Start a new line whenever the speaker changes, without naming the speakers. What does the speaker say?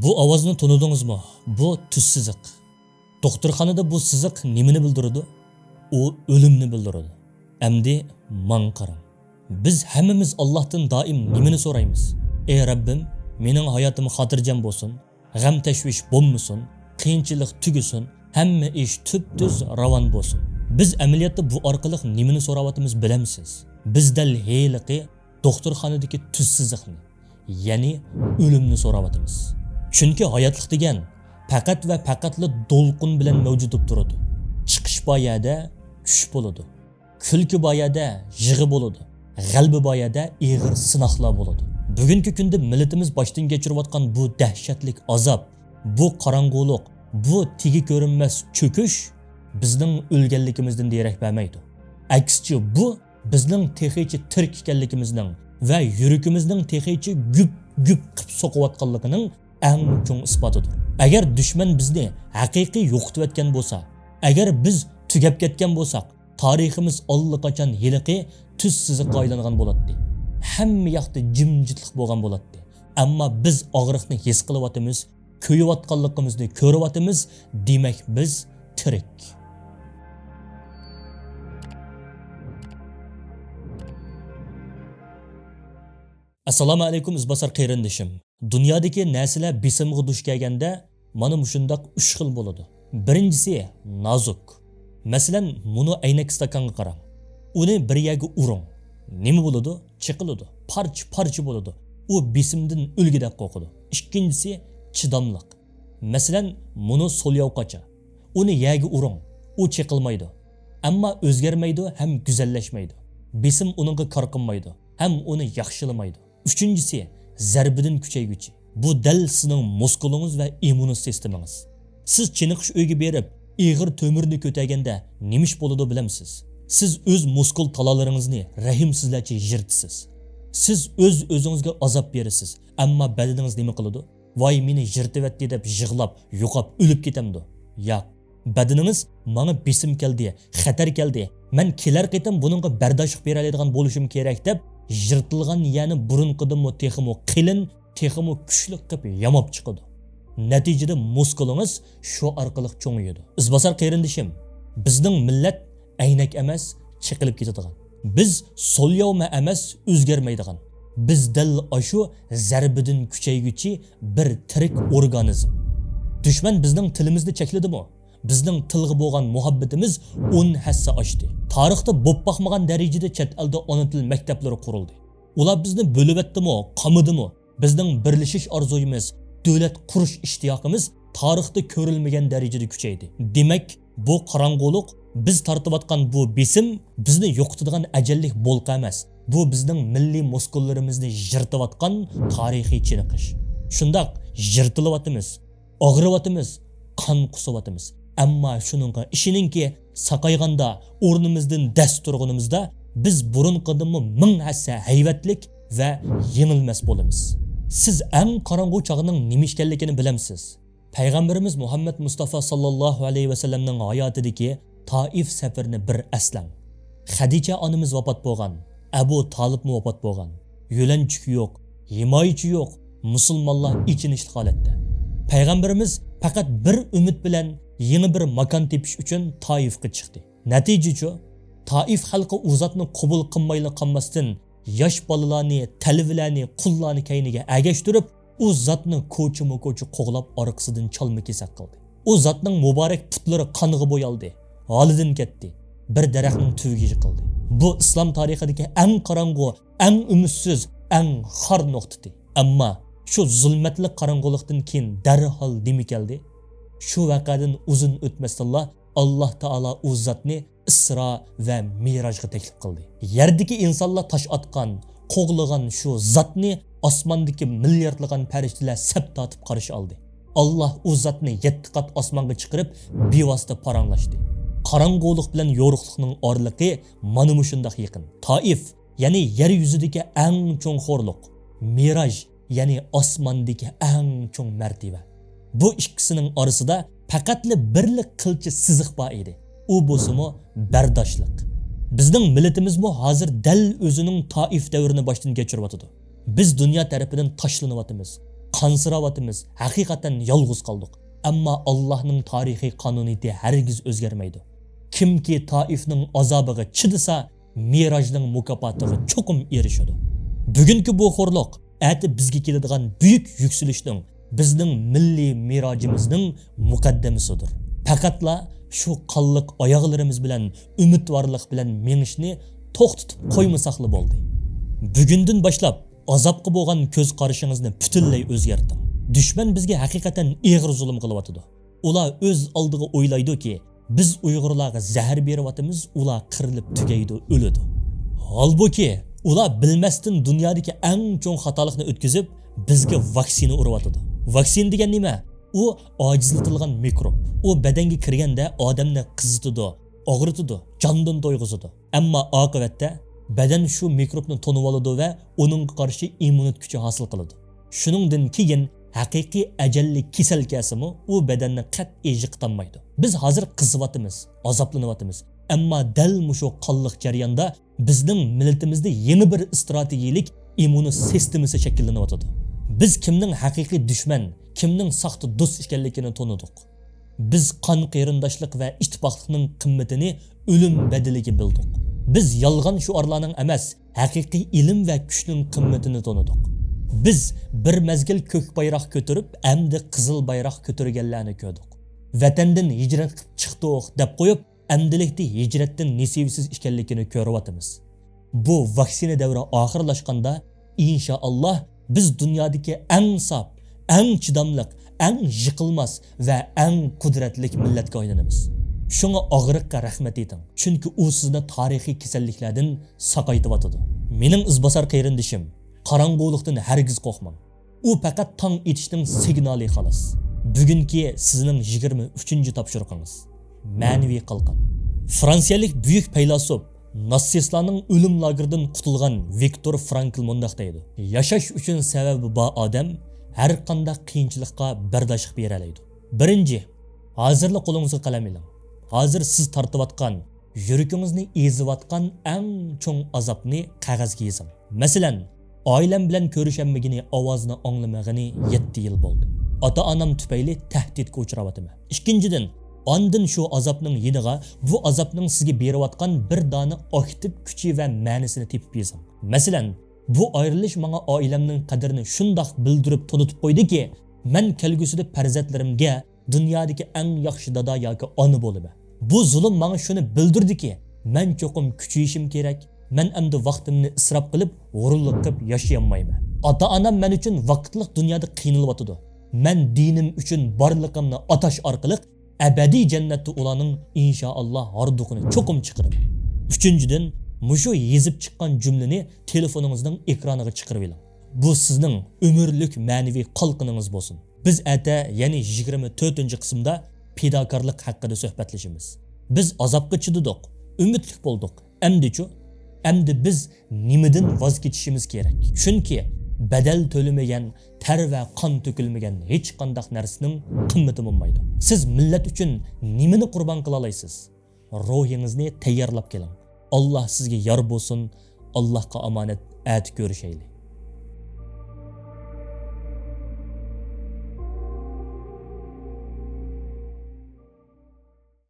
Bu ovozni tanidingizmi? Bu tuz siziq. Doktorxonada bu siziq nimani bildiradi? U o'limni bildiradi. Endi man qarang. Biz hammamiz Allohdan doim nimani so'raymiz? Ey Rabbim, mening hayotim xotirjam bo'lsin, g'am tashvish bo'lmasin, qiyinchilik tugusin, hamma ish tub-tuz ravon bo'lsin. Biz amaliyotda bu orqali nimani so'rayotimiz bilamsiz? Biz dal heyliqi doktorxonadagi tuz siziqni, ya'ni o'limni so'rayotimiz. Chunki hayotlik degan faqat va faqatla dolqin bilan mavjud bo'lib turadi. Chiqish boyada tush bo'ladi. Kulki boyada yig'i bo'ladi. G'albi boyada ig'ir sinoqlar bo'ladi. Bugungi kunda millatimiz boshdan kechirayotgan bu dahshatlik azob, bu qorong'ulik, bu tigi ko'rinmas cho'kish bizning o'lganligimizdan derak bermaydi. Aksicha bu bizning texichi tirik ekanligimizning va yuragimizning texichi gup qilib soqayotganligining eng chong isbotidir. Agar dushman bizni haqiqiy yo'qotib o'tgan bo'lsa, agar biz tugab ketgan bo'lsak, tariximiz allaqachon hiliqi tuz siziqqa aylangan bo'ladi. Hamma yoqda jimjitlik bo'lgan bo'ladi. Ammo biz og'riqni his qilyapmiz, ko'yayotganligimizni ko'ryapmiz, demak biz tirik. Assalomu alaykum izbosar qayrindishim. Dunyodagi narsalar besimga duch kelganda mana mushundoq 3 xil bo'ladi. Birinchisi nozuk. Masalan, buni aynak stakanga qarang. Uni bir yerga uring. Nima bo'ladi? Chiqiladi. Parcha bo'ladi. U besimdan o'lgidek qo'qidi. Ikkinchisi chidamliq. Masalan, buni so'lyovqacha. Uni yerga uring. U chiqilmaydi. Ammo o'zgarmaydi ham go'zallashmaydi. Besim uningga qarqinmaydi, ham uni yaxshilamaydi. Üçüncüsü, zarbidan kuchayguvchi. Bu dal sizning muskulingiz va immun sistemangiz. Siz chiniqish uyga berib, ig'ir to'mirni ko'targanda nima ish bo'ladi bilamsiz? Siz o'z muskul talalaringizni rahimsizlarcha yirtisiz. Siz o'z-o'zingizga azob berasiz. Ammo badaningiz nima qiladi? Voy meni yirtivatdi deb yig'lab, yo'qab o'lib ketamdi. Yo'q. Badaningiz menga besim keldi, xatar keldi. Men kelar qitim buningga bardoshlik bera oladigan bo'lishim kerak deb yirtilgan yani burunqidimi teximi qilin, teximi kuchli qilib yamab chiqadi. Natijada muskulingiz shu orqali cho'ngiydi. Izbosar qayrindishim, bizning millat aynak emas, chiqilib ketadigan. Biz so'lyovma emas, o'zgarmaydigan. Biz dal ashu zarbidan kuchayguvchi bir tirik organizm. Dushman bizning tilimizni chekladimi? Bizning tilga bo'lgan muhabbatimiz 10 hassa oshdi. Tarixda bo'p baxmagan darajada chet elda ona til maktablari qurildi. Ular bizni bo'lib etdimi, qamidimi? Bizning birlashish orzuyimiz, davlat qurish ishtiyoqimiz tarixda ko'rilmagan darajada kuchaydi. Demak, bu qorong'ulik biz tortayotgan bu besim bizni yo'qotadigan ajallik bo'lqa emas. Bu bizning milliy muskullarimizni yirtayotgan tarixiy chiniqish. Shundoq yirtilyapmiz, og'riyapmiz, qon qusyapmiz. Ammo shuningga ishininki saqayganda o'rnimizdan dast turganimizda biz burunqidimi 1000 hassa hayvatlik va yengilmas bo'lamiz. Siz eng qorong'u chog'ining nima ekanligini bilamsiz. Payg'ambarimiz Muhammad Mustafa sallallohu alayhi va sallamning hayotidagi Taif safarini bir aslang. Xadicha onamiz vafot bo'lgan, Abu Talib vafot bo'lgan. Yo'lanchik yo'q, himoyachi yo'q, musulmonlar ichinishli holatda. Payg'ambarimiz faqat bir umid bilan yeni bir makon tepish uchun Taifga chiqdi. Natijachi Taif xalqi u zotni qabul qilmayli qolmasdan yosh bolalarni, talvilarni, qullarni kayniga agashtirib, u zotni ko'chima-ko'chi qo'g'lab orqasidan chalma-kesak qildi. U zotning muborak putlari qoniga bo'yaldi, holidan ketdi, bir daraxtning tuviga yiqildi. Bu islom tarixidagi eng qorong'u, eng umidsiz, eng xor nuqtati. Ammo shu zulmatli qorong'ulikdan keyin darhol nima keldi? Shu vaqadan uzun o'tmasdinla Alloh taolo u zotni Isro va Mirojga taklif qildi. Yerdagi insonlar tosh otgan, qo'g'lagan shu zotni osmondagi milliardlagan farishtalar sap tortib qarshi oldi. Alloh u zotni 7 qat osmonga chiqarib bevosita paranglashdi. Qorong'ulik bilan yo'riqlikning orliqi mana shundoq yaqin. Taif, ya'ni yer yuzidagi eng cho'ng xo'rliq. Miroj, ya'ni osmondagi eng cho'ng martaba. Bu ikkisining orasida faqatli birlik qilchi siziq bor edi. U bo'lsa-mu bardoshlik. Bizning millatimizmi hozir dal o'zining Taif davrini boshdan kechiryapti. Biz dunyo tarafidan tashlanyapmiz. qansıravatımız, haqiqatan yalğız qaldık. Amma Allah'ның tarixiy qanuniyeti hargiz o'zgarmaydi. Kimki Taifning azobiga chidasa, Mirajning mukofotiga cho'qim erishadi. Bugungi bu xo'rliq ati bizga keladigan buyuk yuksilishning, bizning milliy mirojimizning muqaddamasidir. Faqatla shu qalliq oyoqlarimiz bilan umidvorlik bilan mengishni to'xtatib qo'ymasaqli bo'ldi. Bugundan boshlab azobga bo'lgan ko'z qarashingizni butunlay o'zgarting. Dushman bizga haqiqatan ig'ir zulm qilyapti. Ular o'z oldiga o'ylaydiki, biz Uyg'urlarga zahar beryapmiz, ular qirilib tugaydi, o'ladi. Halbuki ular bilmasdan dunyodagi eng cho'ng xatolikni o'tkazib, bizga vaksina uryapti. Vaksin degan nima? U ojizlatilgan mikrob. U badanga kirganda odamni qizitadi, og'ritadi, jondan to'yg'izadi. Ammo oqibatda badan shu mikrobni tonib oladi va uning qarshi immunit kuchi hosil qiladi. Shuningdan keyin haqiqiy ajalli kasal kasimi u badanni qat'iy yiqitolmaydi. Biz hozir qizyapmiz, azoblanyapmiz. Ammo dal mushu qonliq jarayonda bizning millatimizda yangi bir strategik immun sistemasi shakllanyapti. Biz kimning haqiqiy dushman, kimning saxta do'st ekanligini tonidik. Biz qon qarindoshlik va ittifoqlikning qimmatini o'lim badaliga bildik. Biz yolg'on shuarlarning emas, haqiqiy ilm va kuchning qimmatini tonidik. Biz bir mezgil ko'k bayroq ko'tarib, endi qizil bayroq ko'targanlarni ko'rdik. Vatandan hijrat qilib chiqdik deb qo'yib, amdilikda hijratdan nasibsiz ekanligini ko'ryapmiz. Bu vaksina davri oxirlashganda inshaalloh biz dunyodagi eng sop, eng chidamliq, eng yiqilmas va eng qudratli millatga aylanamiz. Shunga og'riqqa rahmat eting. Chunki u sizni tarixiy kasalliklardan saqaytibotidi. Mening izbosar qayrindishim, qarong'ulikdan hargiz qo'rqmang. U faqat tong etishning signali xolos. Bugungi sizning 23-topshiriqingiz. Ma'naviy qalqin. Fransiyalik buyuk faylasuf, natsistlarning o'lim lageridan qutulgan Viktor Frankl mundaq deydi. Yashash uchun sababi bor odam har qanday qiyinchilikqa bardoshlik bera oladi. Birinchi, hozirlik qo'lingizga qalam oling. Hozir siz tortayotgan, yuragingizni eziyotgan eng cho'ng azobni qog'ozga yozing. Masalan, oilam bilan ko'rishanmagini, ovozni anglamagani 7 yil bo'ldi. Ota-onam tufayli tahdidga uchrayapman. Ikkinchidan, ondan shu azobning yeniga bu azobning sizga berayotgan bir dona aktiv kuchi va ma'nosini tepib yozing. Masalan, bu ayrilish menga oilamning qadrini shundoq bildirib tunutib qo'ydiki, men kelgusida farzandlarimga dunyodagi eng yaxshi dada yoki ona bo'laman. Bu zulm menga shuni bildirdiki, men cho'qim kuchayishim kerak. Men endi vaqtimni isrof qilib, g'ururlik qilib yashayolmayman. Ota-onam men uchun vaqtliq dunyoda qiynalyapti. Men dinim uchun borligimni atash orqali abadiy jannatda ularning inshaalloh hordiqini cho'qim chiqaraman. Uchinchidan, mushu yezib chiqqan jumlani telefoningizning ekraniga chiqarib oling. Bu sizning umrlik ma'naviy qalqiningiz bo'lsin. Biz ata, ya'ni 24-qismda fidokorlik haqida suhbatlashamiz. Biz azobga chididik, umidli bo'ldik. Endi biz nimadan voz kechishimiz kerak? Chunki badal to'lamagan, ter va qon to'kilmagan hech qanday narsaning qimmati bo'lmaydi. Siz millat uchun nimani qurbon qila olasiz? Ruhingizni tayyorlab keling. Alloh sizga yor bo'lsin. Allohga omonat, at ko'rishaylik.